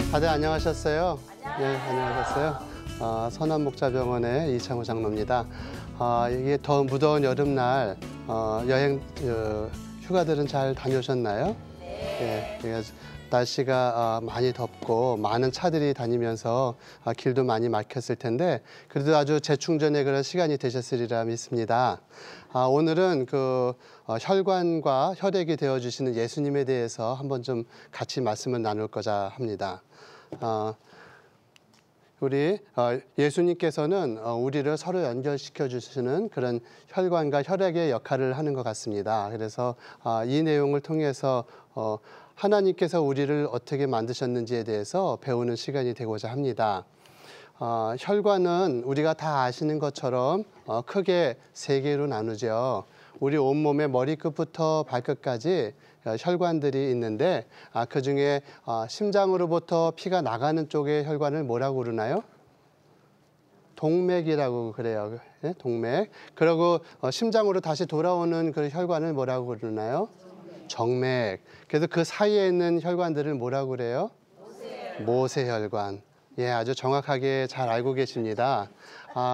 다들 안녕하셨어요? 네, 안녕하셨어요? 선한목자병원의 이창호 장로입니다. 이게 더 무더운 여름날 여행 휴가들은 잘 다녀오셨나요? 네. 날씨가 많이 덥고 많은 차들이 다니면서 길도 많이 막혔을 텐데 그래도 아주 재충전의 그런 시간이 되셨으리라 믿습니다. 오늘은 혈관과 혈액이 되어주시는 예수님에 대해서 한번 좀 같이 말씀을 나눌고자 합니다. 우리 예수님께서는 우리를 서로 연결시켜 주시는 그런 혈관과 혈액의 역할을 하는 것 같습니다. 그래서 이 내용을 통해서 하나님께서 우리를 어떻게 만드셨는지에 대해서 배우는 시간이 되고자 합니다. 혈관은 우리가 다 아시는 것처럼 크게 세 개로 나누죠. 우리 온몸의 머리끝부터 발끝까지 혈관들이 있는데 그중에 심장으로부터 피가 나가는 쪽의 혈관을 뭐라고 그러나요? 동맥이라고 그래요. 네? 동맥. 그리고 심장으로 다시 돌아오는 그 혈관을 뭐라고 그러나요? 정맥. 그래서 그 사이에 있는 혈관들을 뭐라고 그래요? 모세혈관. 예, 아주 정확하게 잘 알고 계십니다.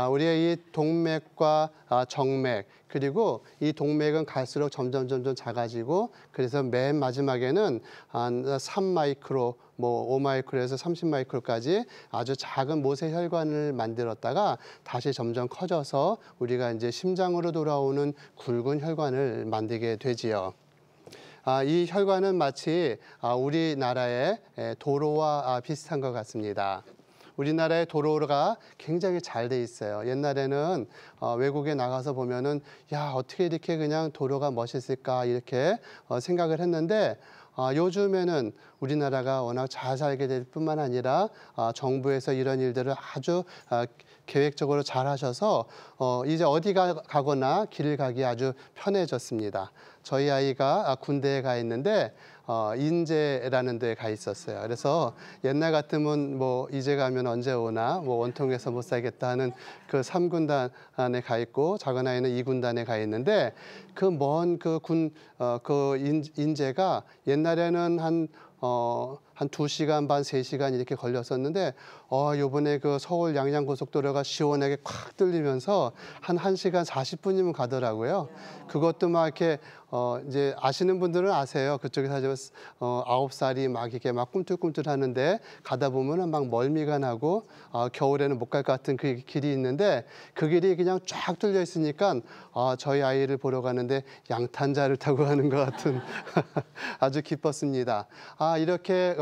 우리의 이 동맥과 정맥, 그리고 이 동맥은 갈수록 점점 작아지고, 그래서 맨 마지막에는 한 3마이크로, 5마이크로에서 30마이크로까지 아주 작은 모세혈관을 만들었다가 다시 점점 커져서 우리가 이제 심장으로 돌아오는 굵은 혈관을 만들게 되지요. 이 혈관은 마치 우리나라의 도로와 비슷한 것 같습니다. 우리나라의 도로가 굉장히 잘 돼 있어요. 옛날에는 외국에 나가서 보면은 야, 어떻게 이렇게 그냥 도로가 멋있을까 이렇게 생각을 했는데 요즘에는 우리나라가 워낙 잘 살게 될 뿐만 아니라 정부에서 이런 일들을 아주 계획적으로 잘 하셔서 이제 어디 가거나 길을 가기 아주 편해졌습니다. 저희 아이가 군대에 가 있는데 인제라는 데에 가 있었어요. 그래서 옛날 같으면 이제 가면 언제 오나 원통에서 못 살겠다 하는 그 3군단에 가 있고 작은 아이는 2군단에 가 있는데 그 먼 인제가 옛날에는 한 2시간 반, 3시간 이렇게 걸렸었는데 요번에 그 서울 양양고속도로가 시원하게 콱 뚫리면서 한 1시간 40분이면 가더라고요. 그것도 막 이렇게 이제 아시는 분들은 아세요. 그쪽에서 9살이 막 이렇게 막 꿈틀꿈틀 하는데 가다 보면은 막 멀미가 나고 겨울에는 못 갈 것 같은 그 길이 있는데 그 길이 그냥 쫙 뚫려 있으니까 저희 아이를 보러 가는데 양탄자를 타고 가는 것 같은 아주 기뻤습니다. 이렇게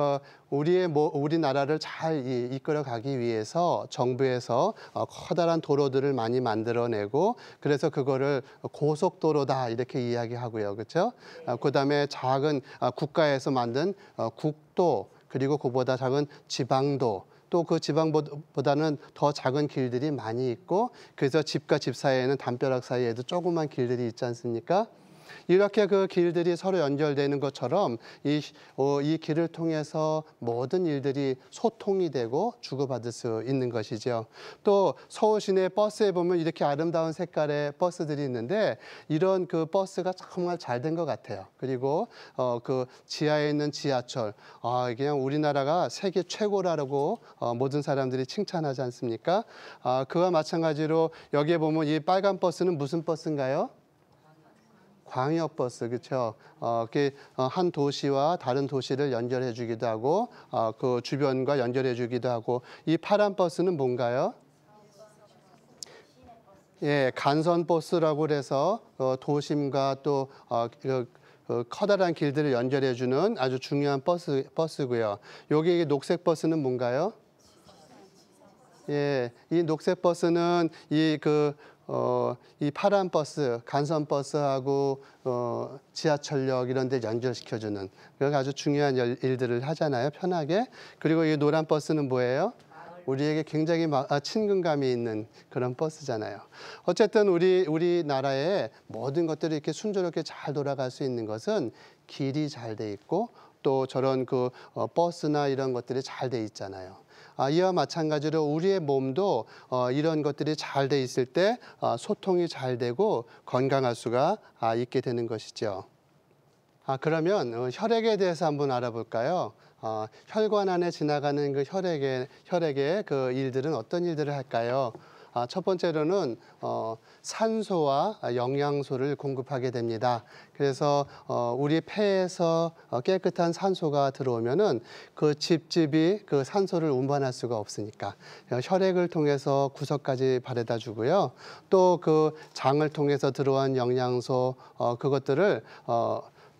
우리나라를 잘 이끌어 가기 위해서 정부에서 커다란 도로들을 많이 만들어내고 그래서 그거를 고속도로다 이렇게 이야기하고요. 그렇죠? 그다음에 작은 국가에서 만든 국도 그리고 그보다 작은 지방도 또 그 지방보다는 더 작은 길들이 많이 있고 그래서 집과 집 사이에는 담벼락 사이에도 조그만 길들이 있지 않습니까? 이렇게 그 길들이 서로 연결되는 것처럼 이 길을 통해서 모든 일들이 소통이 되고 주고받을 수 있는 것이죠. 또 서울 시내 버스에 보면 이렇게 아름다운 색깔의 버스들이 있는데 이런 그 버스가 정말 잘 된 것 같아요. 그리고 그 지하에 있는 지하철, 그냥 우리나라가 세계 최고라고 모든 사람들이 칭찬하지 않습니까? 그와 마찬가지로 여기에 보면 이 빨간 버스는 무슨 버스인가요? 광역버스, 그렇죠? 한 도시와 다른 도시를 연결해 주기도 하고 그 주변과 연결해 주기도 하고 이 파란 버스는 뭔가요? 예, 간선버스라고 해서 도심과 또 커다란 길들을 연결해 주는 아주 중요한 버스고요. 여기 녹색 버스는 뭔가요? 예, 이 녹색 버스는 이 파란 버스, 간선 버스하고 지하철역 이런 데 연결시켜주는 그런 아주 중요한 일들을 하잖아요. 편하게. 그리고 이 노란 버스는 뭐예요? 우리에게 굉장히 친근감이 있는 그런 버스잖아요. 어쨌든 우리나라의 모든 것들이 이렇게 순조롭게 잘 돌아갈 수 있는 것은 길이 잘 돼 있고 또 저런 버스나 이런 것들이 잘 돼 있잖아요. 이와 마찬가지로 우리의 몸도 이런 것들이 잘 돼 있을 때 소통이 잘 되고 건강할 수가 있게 되는 것이죠. 그러면 혈액에 대해서 한번 알아볼까요? 혈관 안에 지나가는 그 혈액의 그 일들은 어떤 일들을 할까요? 첫 번째로는 산소와 영양소를 공급하게 됩니다. 그래서 우리 폐에서 깨끗한 산소가 들어오면은 그 집집이 그 산소를 운반할 수가 없으니까 혈액을 통해서 구석까지 바래다 주고요. 또 그 장을 통해서 들어온 영양소 그것들을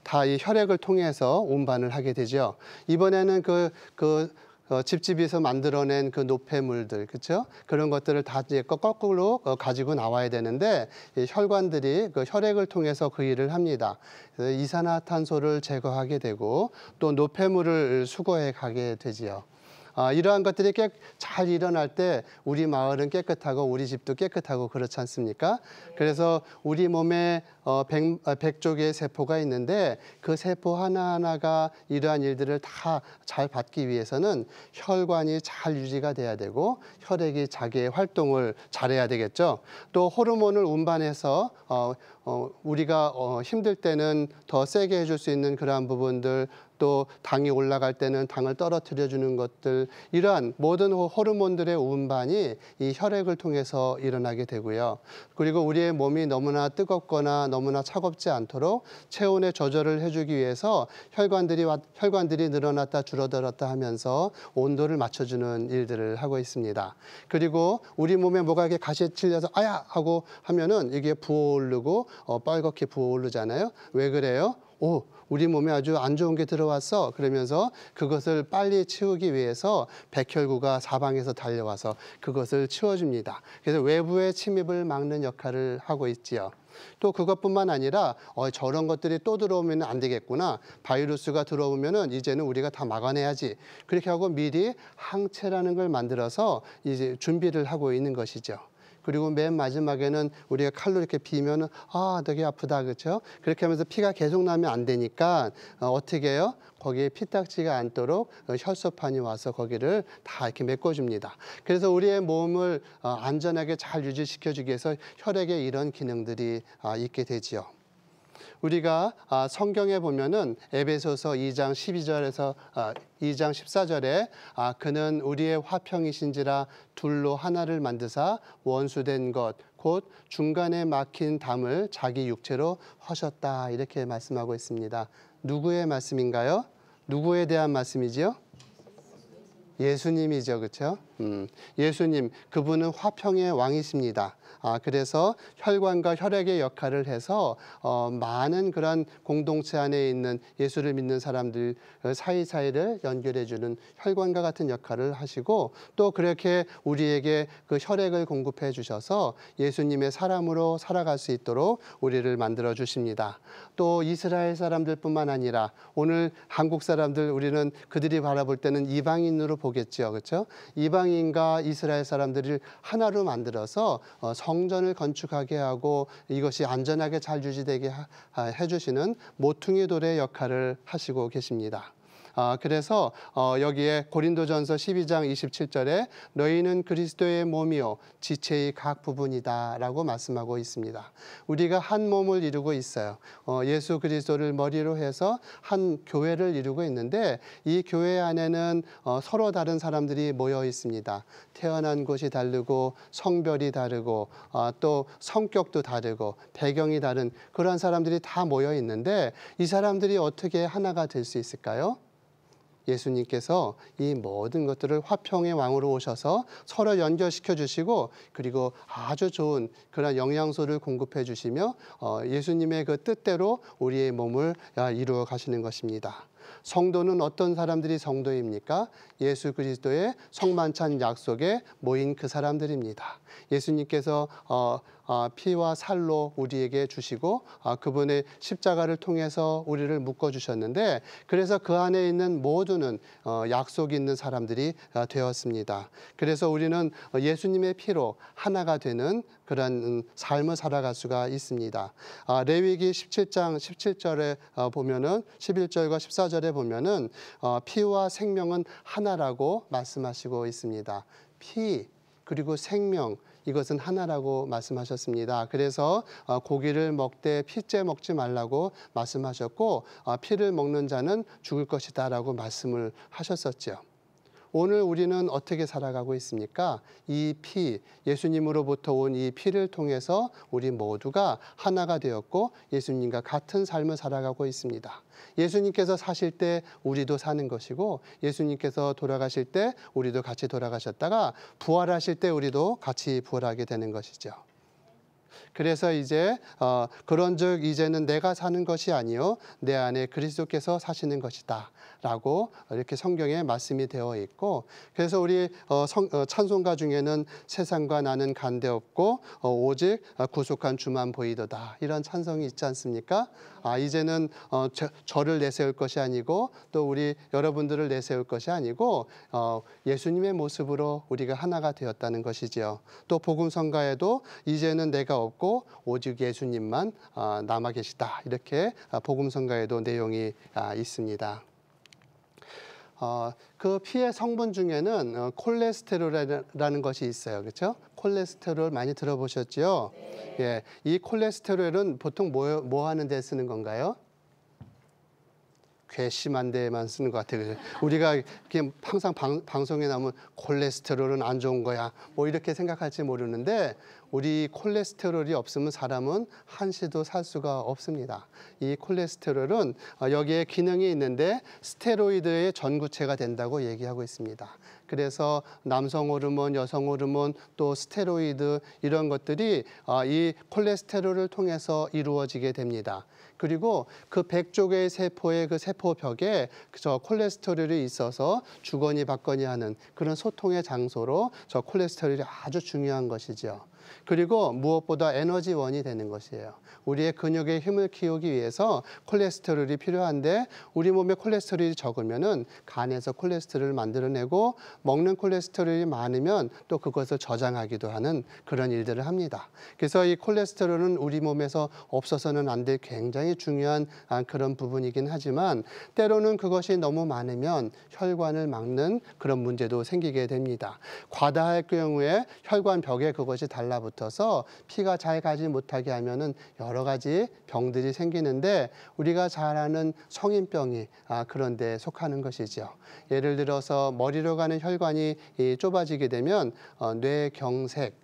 다 이 혈액을 통해서 운반을 하게 되죠. 이번에는 집집에서 만들어낸 그 노폐물들, 그렇죠? 그런 것들을 다 이제 거꾸로 가지고 나와야 되는데 이 혈관들이 그 혈액을 통해서 그 일을 합니다. 그래서 이산화탄소를 제거하게 되고 또 노폐물을 수거해 가게 되지요. 이러한 것들이 잘 일어날 때 우리 마을은 깨끗하고 우리 집도 깨끗하고 그렇지 않습니까? 그래서 우리 몸에 100쪽의 세포가 있는데 그 세포 하나하나가 이러한 일들을 다 잘 받기 위해서는 혈관이 잘 유지가 돼야 되고 혈액이 자기의 활동을 잘해야 되겠죠. 또 호르몬을 운반해서 우리가 힘들 때는 더 세게 해줄 수 있는 그러한 부분들, 또 당이 올라갈 때는 당을 떨어뜨려 주는 것들, 이러한 모든 호르몬들의 운반이 이 혈액을 통해서 일어나게 되고요. 그리고 우리의 몸이 너무나 뜨겁거나 너무나 차갑지 않도록 체온의 조절을 해주기 위해서 혈관들이 늘어났다 줄어들었다 하면서 온도를 맞춰주는 일들을 하고 있습니다. 그리고 우리 몸에 뭐가 이렇게 가시에 찔려서 아야 하고 하면은 이게 부어오르고 빨갛게 부어오르잖아요. 왜 그래요? 우리 몸에 아주 안 좋은 게 들어왔어. 그러면서 그것을 빨리 치우기 위해서 백혈구가 사방에서 달려와서 그것을 치워줍니다. 그래서 외부의 침입을 막는 역할을 하고 있지요. 또 그것뿐만 아니라 저런 것들이 또 들어오면 안 되겠구나. 바이러스가 들어오면은 이제는 우리가 다 막아내야지. 그렇게 하고 미리 항체라는 걸 만들어서 이제 준비를 하고 있는 것이죠. 그리고 맨 마지막에는 우리가 칼로 이렇게 비면은 되게 아프다, 그렇죠? 그렇게 하면서 피가 계속 나면 안 되니까 어떻게 해요? 거기에 피딱지가 않도록 혈소판이 와서 거기를 다 이렇게 메꿔줍니다. 그래서 우리의 몸을 안전하게 잘 유지시켜주기 위해서 혈액에 이런 기능들이 있게 되지요. 우리가 성경에 보면은 에베소서 2장 12절에서 2장 14절에 그는 우리의 화평이신지라 둘로 하나를 만드사 원수된 것 곧 중간에 막힌 담을 자기 육체로 하셨다, 이렇게 말씀하고 있습니다. 누구의 말씀인가요? 누구에 대한 말씀이지요? 예수님이죠, 그렇죠? 예수님, 그분은 화평의 왕이십니다. 그래서 혈관과 혈액의 역할을 해서 많은 그런 공동체 안에 있는 예수를 믿는 사람들 사이사이를 연결해주는 혈관과 같은 역할을 하시고, 또 그렇게 우리에게 그 혈액을 공급해 주셔서 예수님의 사람으로 살아갈 수 있도록 우리를 만들어 주십니다. 또 이스라엘 사람들뿐만 아니라 오늘 한국 사람들, 우리는 그들이 바라볼 때는 이방인으로 보겠죠, 그렇죠? 이방인과 이스라엘 사람들을 하나로 만들어서 성전을 건축하게 하고 이것이 안전하게 잘 유지되게 해주시는 모퉁이 돌의 역할을 하시고 계십니다. 그래서 여기에 고린도전서 12장 27절에 너희는 그리스도의 몸이요 지체의 각 부분이다 라고 말씀하고 있습니다. 우리가 한 몸을 이루고 있어요. 예수 그리스도를 머리로 해서 한 교회를 이루고 있는데 이 교회 안에는 서로 다른 사람들이 모여 있습니다. 태어난 곳이 다르고 성별이 다르고 또 성격도 다르고 배경이 다른 그런 사람들이 다 모여 있는데 이 사람들이 어떻게 하나가 될 수 있을까요? 예수님께서 이 모든 것들을 화평의 왕으로 오셔서 서로 연결시켜 주시고, 그리고 아주 좋은 그런 영양소를 공급해 주시며 예수님의 그 뜻대로 우리의 몸을 이루어 가시는 것입니다. 성도는 어떤 사람들이 성도입니까? 예수 그리스도의 성만찬 약속에 모인 그 사람들입니다. 예수님께서 피와 살로 우리에게 주시고 그분의 십자가를 통해서 우리를 묶어주셨는데, 그래서 그 안에 있는 모두는 약속 있는 사람들이 되었습니다. 그래서 우리는 예수님의 피로 하나가 되는 그런 삶을 살아갈 수가 있습니다. 레위기 17장 17절에 보면은 11절과 14절에 보면은 피와 생명은 하나라고 말씀하시고 있습니다. 피 그리고 생명, 이것은 하나라고 말씀하셨습니다. 그래서 고기를 먹되 피째 먹지 말라고 말씀하셨고 피를 먹는 자는 죽을 것이다라고 말씀을 하셨었죠. 오늘 우리는 어떻게 살아가고 있습니까? 이 피, 예수님으로부터 온 이 피를 통해서 우리 모두가 하나가 되었고 예수님과 같은 삶을 살아가고 있습니다. 예수님께서 사실 때 우리도 사는 것이고 예수님께서 돌아가실 때 우리도 같이 돌아가셨다가 부활하실 때 우리도 같이 부활하게 되는 것이죠. 그래서 이제 그런즉 이제는 내가 사는 것이 아니요 내 안에 그리스도께서 사시는 것이다 라고 이렇게 성경에 말씀이 되어 있고, 그래서 우리 찬송가 중에는 세상과 나는 간대없고 오직 구속한 주만 보이도다 이런 찬송이 있지 않습니까? 이제는 저를 내세울 것이 아니고 또 우리 여러분들을 내세울 것이 아니고 예수님의 모습으로 우리가 하나가 되었다는 것이지요. 또 복음성가에도 이제는 내가 없고 오직 예수님만 남아 계시다 이렇게 복음성가에도 내용이 있습니다. 그 피의 성분 중에는 콜레스테롤이라는 것이 있어요. 그렇죠? 콜레스테롤 많이 들어보셨죠? 네. 예, 이 콜레스테롤은 보통 뭐 하는 데 쓰는 건가요? 괘씸한 데에만 쓰는 것 같아요. 우리가 항상 방송에 나오면 콜레스테롤은 안 좋은 거야 뭐 이렇게 생각할지 모르는데 우리 콜레스테롤이 없으면 사람은 한시도 살 수가 없습니다. 이 콜레스테롤은 여기에 기능이 있는데 스테로이드의 전구체가 된다고 얘기하고 있습니다. 그래서 남성 호르몬, 여성 호르몬, 또 스테로이드 이런 것들이 이 콜레스테롤을 통해서 이루어지게 됩니다. 그리고 그 100조개의 세포의 그 세포벽에 저 콜레스테롤이 있어서 주거니 받거니 하는 그런 소통의 장소로 저 콜레스테롤이 아주 중요한 것이죠. 그리고 무엇보다 에너지원이 되는 것이에요. 우리의 근육의 힘을 키우기 위해서 콜레스테롤이 필요한데 우리 몸에 콜레스테롤이 적으면은 간에서 콜레스테롤을 만들어내고 먹는 콜레스테롤이 많으면 또 그것을 저장하기도 하는 그런 일들을 합니다. 그래서 이 콜레스테롤은 우리 몸에서 없어서는 안 될 굉장히 중요한 그런 부분이긴 하지만 때로는 그것이 너무 많으면 혈관을 막는 그런 문제도 생기게 됩니다. 과다할 경우에 혈관 벽에 그것이 달라붙어서 피가 잘 가지 못하게 하면은 여러 가지 병들이 생기는데 우리가 잘 아는 성인병이 그런 데 속하는 것이죠. 예를 들어서 머리로 가는 혈관이 좁아지게 되면 뇌경색,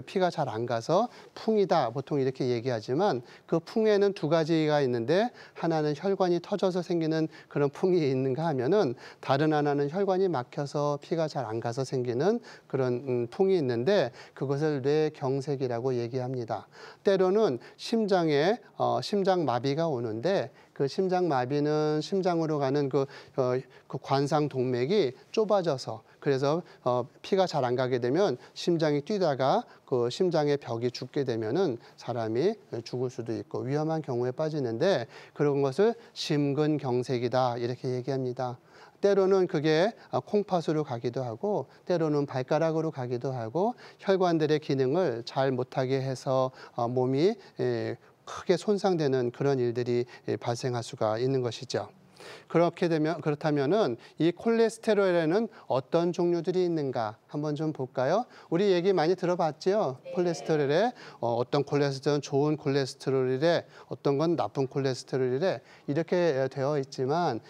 피가 잘 안 가서 풍이다 보통 이렇게 얘기하지만 그 풍에는 두 가지가 있는데 하나는 혈관이 터져서 생기는 그런 풍이 있는가 하면은 다른 하나는 혈관이 막혀서 피가 잘 안 가서 생기는 그런 풍이 있는데 그것을 뇌경색이라고 얘기합니다. 때로는 심장에 심장마비가 오는데 그 심장마비는 심장으로 가는 그 관상 동맥이 좁아져서 그래서 피가 잘 안 가게 되면 심장이 뛰다가 그 심장의 벽이 죽게 되면은 사람이 죽을 수도 있고 위험한 경우에 빠지는데 그런 것을 심근경색이다 이렇게 얘기합니다. 때로는 그게 콩팥으로 가기도 하고 때로는 발가락으로 가기도 하고 혈관들의 기능을 잘 못하게 해서 몸이 크게 손상되는 그런 일들이 발생할 수가 있는 것이죠. 그렇다면은 이 콜레스테롤에는 어떤 종류들이 있는가 한번 좀 볼까요? 우리 얘기 많이 들어봤죠? 네. 콜레스테롤에 어떤 콜레스테롤은 좋은 콜레스테롤이래, 어떤 건 나쁜 콜레스테롤이래 이렇게 되어 있지만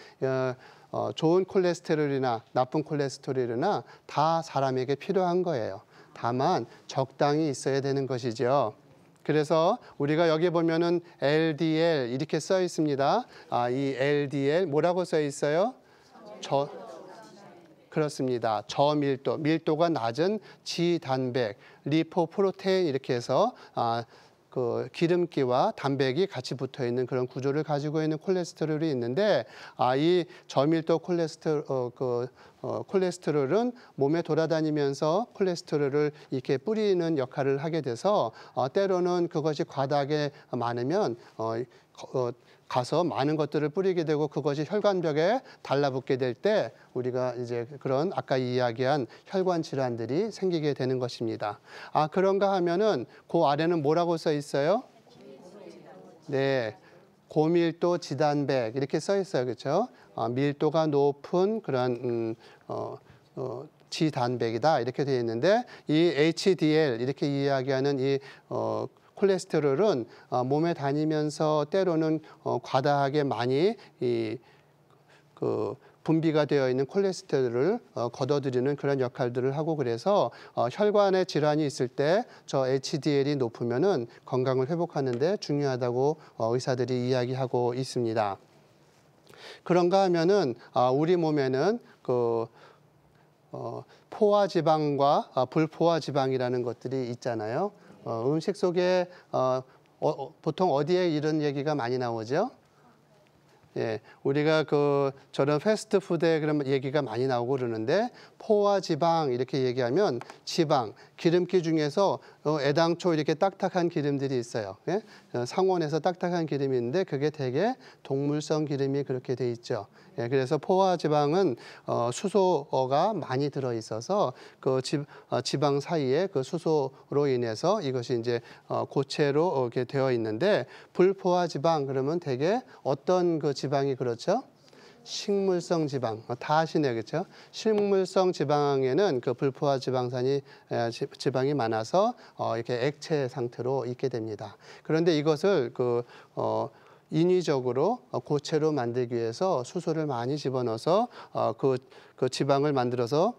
좋은 콜레스테롤이나 나쁜 콜레스테롤이나 다 사람에게 필요한 거예요. 다만 적당히 있어야 되는 것이죠. 그래서 우리가 여기 보면은 LDL 이렇게 써 있습니다. 이 LDL 뭐라고 써 있어요? 그렇습니다. 저밀도, 밀도가 낮은 지단백, 리포프로테인 이렇게 해서 그 기름기와 단백이 같이 붙어 있는 그런 구조를 가지고 있는 콜레스테롤이 있는데 이 저밀도 콜레스테롤은 몸에 돌아다니면서 콜레스테롤을 이렇게 뿌리는 역할을 하게 돼서 때로는 그것이 과다하게 많으면 가서 많은 것들을 뿌리게 되고 그것이 혈관벽에 달라붙게 될 때 우리가 이제 그런 아까 이야기한 혈관 질환들이 생기게 되는 것입니다. 그런가 하면은 그 아래는 뭐라고 써 있어요? 네. 고밀도 지단백 이렇게 써 있어요. 그렇죠? 밀도가 높은 그런 지단백이다 이렇게 되어 있는데 이 HDL 이렇게 이야기하는 이 콜레스테롤은 몸에 다니면서 때로는 과다하게 많이 분비가 되어 있는 콜레스테롤을 걷어들이는 그런 역할들을 하고 그래서 혈관에 질환이 있을 때 저 HDL이 높으면은 건강을 회복하는 데 중요하다고 의사들이 이야기하고 있습니다. 그런가 하면은 우리 몸에는 포화 지방과 불포화 지방이라는 것들이 있잖아요. 음식 속에 보통 어디에 이런 얘기가 많이 나오죠? 예, 우리가 저런 패스트푸드에 그런 얘기가 많이 나오고 그러는데 포화 지방 이렇게 얘기하면 지방, 기름기 중에서 애당초 이렇게 딱딱한 기름들이 있어요. 예? 상온에서 딱딱한 기름이 있는데 그게 되게 동물성 기름이 그렇게 돼 있죠. 예, 그래서 포화 지방은 수소가 많이 들어 있어서 지방 사이에 그 수소로 인해서 이것이 이제 고체로 이렇게 되어 있는데 불포화 지방 그러면 되게 어떤 지방이 그렇죠? 식물성 지방 다 아시네요, 그렇죠? 식물성 지방에는 불포화 지방이 많아서 이렇게 액체 상태로 있게 됩니다. 그런데 이것을 인위적으로 고체로 만들기 위해서 수소를 많이 집어넣어서 그 지방을 만들어서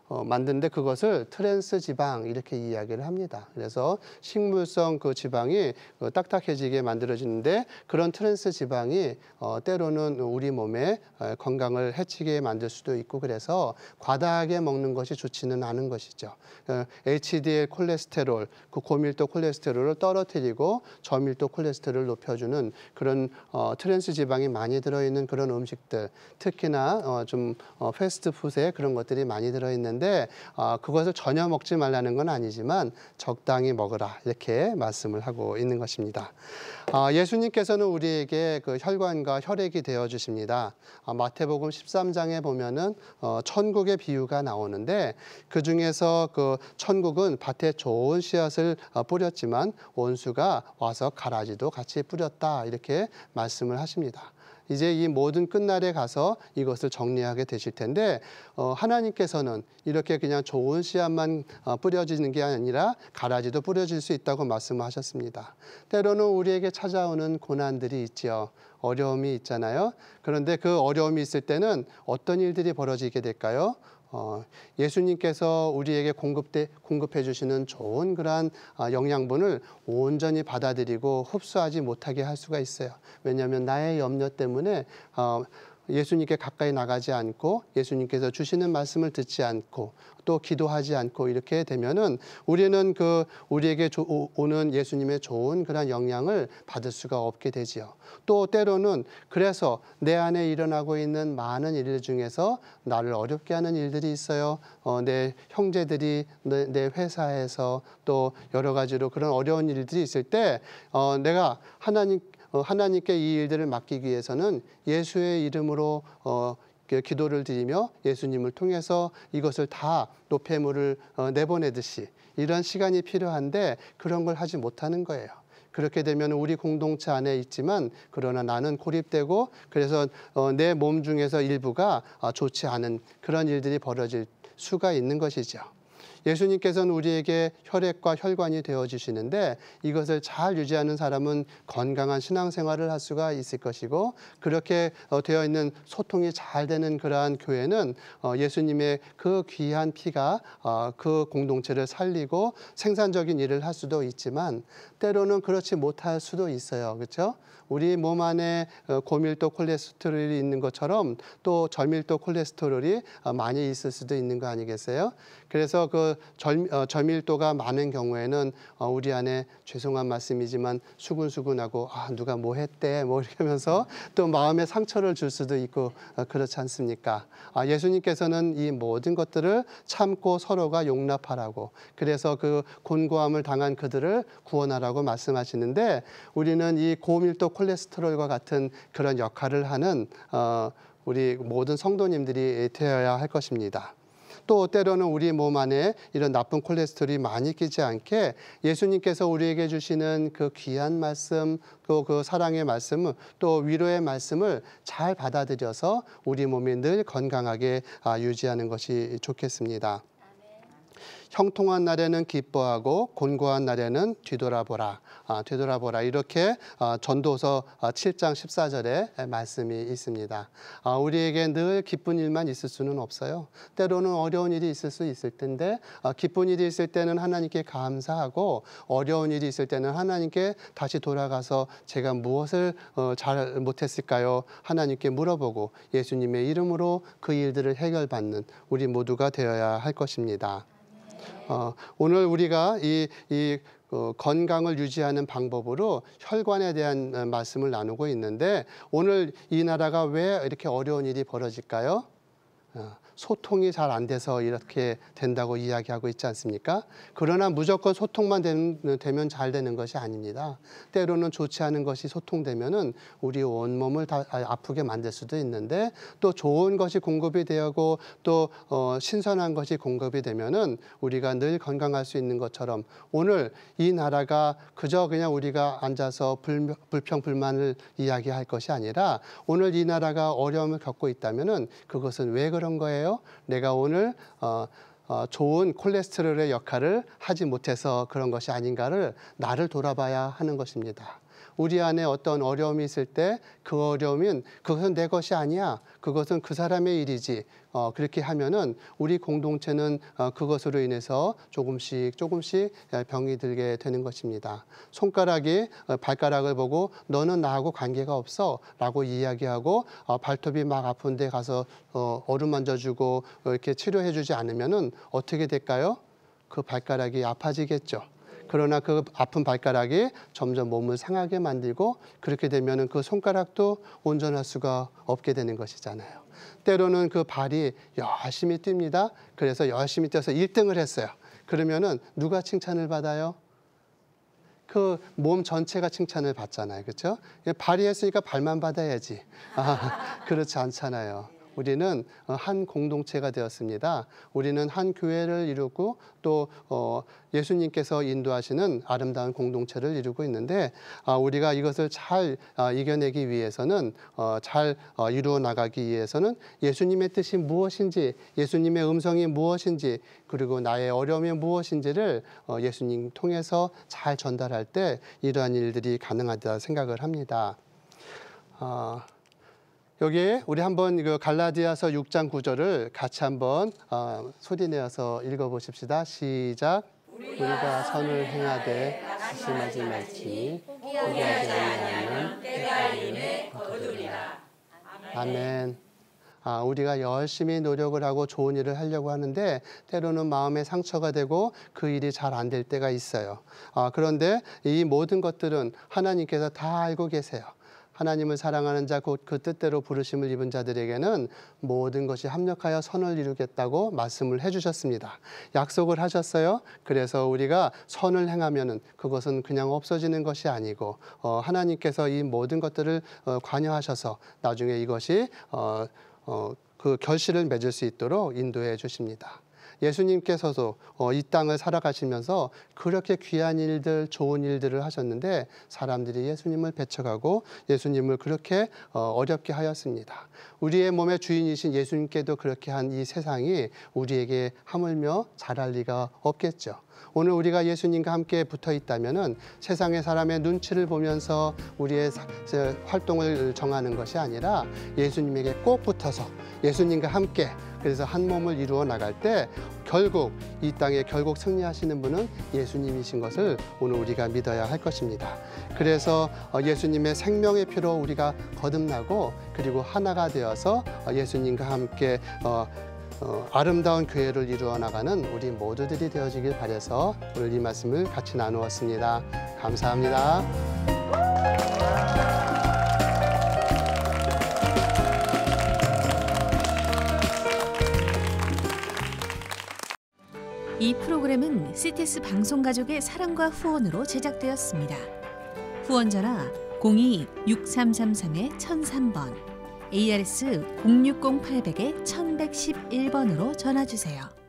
만드는데 그것을 트랜스 지방 이렇게 이야기를 합니다. 그래서 식물성 지방이 딱딱해지게 만들어지는데 그런 트랜스 지방이 때로는 우리 몸의 건강을 해치게 만들 수도 있고 그래서 과다하게 먹는 것이 좋지는 않은 것이죠. HDL 콜레스테롤, 고밀도 콜레스테롤을 떨어뜨리고 저밀도 콜레스테롤을 높여주는 그런 트랜스 지방이 많이 들어있는 그런 음식들, 특히나 좀 패스트푸드에 그런 것들이 많이 들어있는 데 그것을 전혀 먹지 말라는 건 아니지만 적당히 먹으라 이렇게 말씀을 하고 있는 것입니다. 예수님께서는 우리에게 혈관과 혈액이 되어 주십니다. 마태복음 13장에 보면은 천국의 비유가 나오는데 그 중에서 천국은 밭에 좋은 씨앗을 뿌렸지만 원수가 와서 가라지도 같이 뿌렸다 이렇게 말씀을 하십니다. 이제 이 모든 끝날에 가서 이것을 정리하게 되실 텐데 하나님께서는 이렇게 그냥 좋은 씨앗만 뿌려지는 게 아니라 가라지도 뿌려질 수 있다고 말씀하셨습니다. 때로는 우리에게 찾아오는 고난들이 있지요. 어려움이 있잖아요. 그런데 그 어려움이 있을 때는 어떤 일들이 벌어지게 될까요? 예수님께서 우리에게 공급해 주시는 좋은 그러한 영양분을 온전히 받아들이고 흡수하지 못하게 할 수가 있어요. 왜냐하면 나의 염려 때문에 예수님께 가까이 나가지 않고 예수님께서 주시는 말씀을 듣지 않고 또 기도하지 않고 이렇게 되면은 우리는 우리에게 오는 예수님의 좋은 그런 영향을 받을 수가 없게 되지요. 또 때로는 그래서 내 안에 일어나고 있는 많은 일들 중에서 나를 어렵게 하는 일들이 있어요. 내 형제들이 내 회사에서 또 여러 가지로 그런 어려운 일들이 있을 때 내가 하나님께 이 일들을 맡기기 위해서는 예수의 이름으로 기도를 드리며 예수님을 통해서 이것을 다 노폐물을 내보내듯이 이런 시간이 필요한데 그런 걸 하지 못하는 거예요. 그렇게 되면 우리 공동체 안에 있지만 그러나 나는 고립되고 그래서 내 몸 중에서 일부가 좋지 않은 그런 일들이 벌어질 수가 있는 것이죠. 예수님께서는 우리에게 혈액과 혈관이 되어주시는데 이것을 잘 유지하는 사람은 건강한 신앙생활을 할 수가 있을 것이고 그렇게 되어 있는 소통이 잘 되는 그러한 교회는 예수님의 그 귀한 피가 그 공동체를 살리고 생산적인 일을 할 수도 있지만 때로는 그렇지 못할 수도 있어요. 그렇죠? 우리 몸 안에 고밀도 콜레스테롤이 있는 것처럼 또 저밀도 콜레스테롤이 많이 있을 수도 있는 거 아니겠어요? 그래서 저밀도가 많은 경우에는 우리 안에 죄송한 말씀이지만 수근수근하고 누가 뭐 했대 뭐 이렇게 하면서 또 마음에 상처를 줄 수도 있고 그렇지 않습니까? 예수님께서는 이 모든 것들을 참고 서로가 용납하라고 그래서 그 곤고함을 당한 그들을 구원하라고 말씀하시는데 우리는 이 고밀도 콜레스테롤과 같은 그런 역할을 하는 우리 모든 성도님들이 되어야 할 것입니다. 또 때로는 우리 몸 안에 이런 나쁜 콜레스테롤이 많이 끼지 않게 예수님께서 우리에게 주시는 그 귀한 말씀, 또 그 사랑의 말씀을, 또 위로의 말씀을 잘 받아들여서 우리 몸이 늘 건강하게 유지하는 것이 좋겠습니다. 형통한 날에는 기뻐하고 곤고한 날에는 뒤돌아보라. 되돌아보라. 이렇게 전도서 7장 14절에 말씀이 있습니다. 우리에게 늘 기쁜 일만 있을 수는 없어요. 때로는 어려운 일이 있을 수 있을 텐데 기쁜 일이 있을 때는 하나님께 감사하고 어려운 일이 있을 때는 하나님께 다시 돌아가서 제가 무엇을 잘 못했을까요? 하나님께 물어보고 예수님의 이름으로 그 일들을 해결받는 우리 모두가 되어야 할 것입니다. 오늘 우리가 이 건강을 유지하는 방법으로 혈관에 대한 말씀을 나누고 있는데 오늘 이 나라가 왜 이렇게 어려운 일이 벌어질까요? 소통이 잘 안 돼서 이렇게 된다고 이야기하고 있지 않습니까? 그러나 무조건 소통만 되면 잘 되는 것이 아닙니다. 때로는 좋지 않은 것이 소통되면은 우리 온몸을 다 아프게 만들 수도 있는데 또 좋은 것이 공급이 되고 또 신선한 것이 공급이 되면은 우리가 늘 건강할 수 있는 것처럼 오늘 이 나라가 그저 그냥 우리가 앉아서 불평 불만을 이야기할 것이 아니라 오늘 이 나라가 어려움을 겪고 있다면은 그것은 왜 그런 거예요? 내가 오늘 좋은 콜레스테롤의 역할을 하지 못해서 그런 것이 아닌가를 나를 돌아봐야 하는 것입니다. 우리 안에 어떤 어려움이 있을 때 그 어려움은 그것은 내 것이 아니야. 그것은 그 사람의 일이지. 그렇게 하면은 우리 공동체는 그것으로 인해서 조금씩 병이 들게 되는 것입니다. 손가락이 발가락을 보고 너는 나하고 관계가 없어 라고 이야기하고 발톱이 막 아픈데 가서 어루만져주고 이렇게 치료해주지 않으면은 어떻게 될까요? 그 발가락이 아파지겠죠. 그러나 그 아픈 발가락이 점점 몸을 상하게 만들고 그렇게 되면은 그 손가락도 온전할 수가 없게 되는 것이잖아요. 때로는 그 발이 열심히 뜁니다. 그래서 열심히 뛰어서 1등을 했어요. 그러면은 누가 칭찬을 받아요? 그 몸 전체가 칭찬을 받잖아요. 그렇죠? 발이 했으니까 발만 받아야지. 그렇지 않잖아요. 우리는 한 공동체가 되었습니다. 우리는 한 교회를 이루고 또 예수님께서 인도하시는 아름다운 공동체를 이루고 있는데 우리가 이것을 잘 이겨내기 위해서는 잘 이루어 나가기 위해서는 예수님의 뜻이 무엇인지 예수님의 음성이 무엇인지 그리고 나의 어려움이 무엇인지를 예수님 통해서 잘 전달할 때 이러한 일들이 가능하다 생각을 합니다. 여기에 우리 한번 갈라디아서 6장 9절을 같이 한번 소리내어서 읽어보십시다. 시작. 우리가 선을 행하되 조심하지 말지니 포기하지 아니하면 때가 이름에 거두리라. 아멘. 우리가 열심히 노력을 하고 좋은 일을 하려고 하는데 때로는 마음에 상처가 되고 그 일이 잘 안 될 때가 있어요. 그런데 이 모든 것들은 하나님께서 다 알고 계세요. 하나님을 사랑하는 자 곧 그 뜻대로 부르심을 입은 자들에게는 모든 것이 합력하여 선을 이루겠다고 말씀을 해주셨습니다. 약속을 하셨어요. 그래서 우리가 선을 행하면은 그것은 그냥 없어지는 것이 아니고 하나님께서 이 모든 것들을 관여하셔서 나중에 이것이 그 결실을 맺을 수 있도록 인도해 주십니다. 예수님께서도 이 땅을 살아가시면서 그렇게 귀한 일들, 좋은 일들을 하셨는데 사람들이 예수님을 배척하고 예수님을 그렇게 어렵게 하였습니다. 우리의 몸의 주인이신 예수님께도 그렇게 한 이 세상이 우리에게 하물며 잘할 리가 없겠죠. 오늘 우리가 예수님과 함께 붙어 있다면은 세상의 사람의 눈치를 보면서 우리의 활동을 정하는 것이 아니라 예수님에게 꼭 붙어서 예수님과 함께 그래서 한 몸을 이루어 나갈 때 결국 이 땅에 결국 승리하시는 분은 예수님이신 것을 오늘 우리가 믿어야 할 것입니다. 그래서 예수님의 생명의 피로 우리가 거듭나고 그리고 하나가 되어서 예수님과 함께 아름다운 교회를 이루어 나가는 우리 모두들이 되어지길 바라서 오늘 이 말씀을 같이 나누었습니다. 감사합니다. 이 프로그램은 CTS 방송가족의 사랑과 후원으로 제작되었습니다. 후원 전화 02-6333-1003번 ARS 060-800-1111번으로 전화 주세요.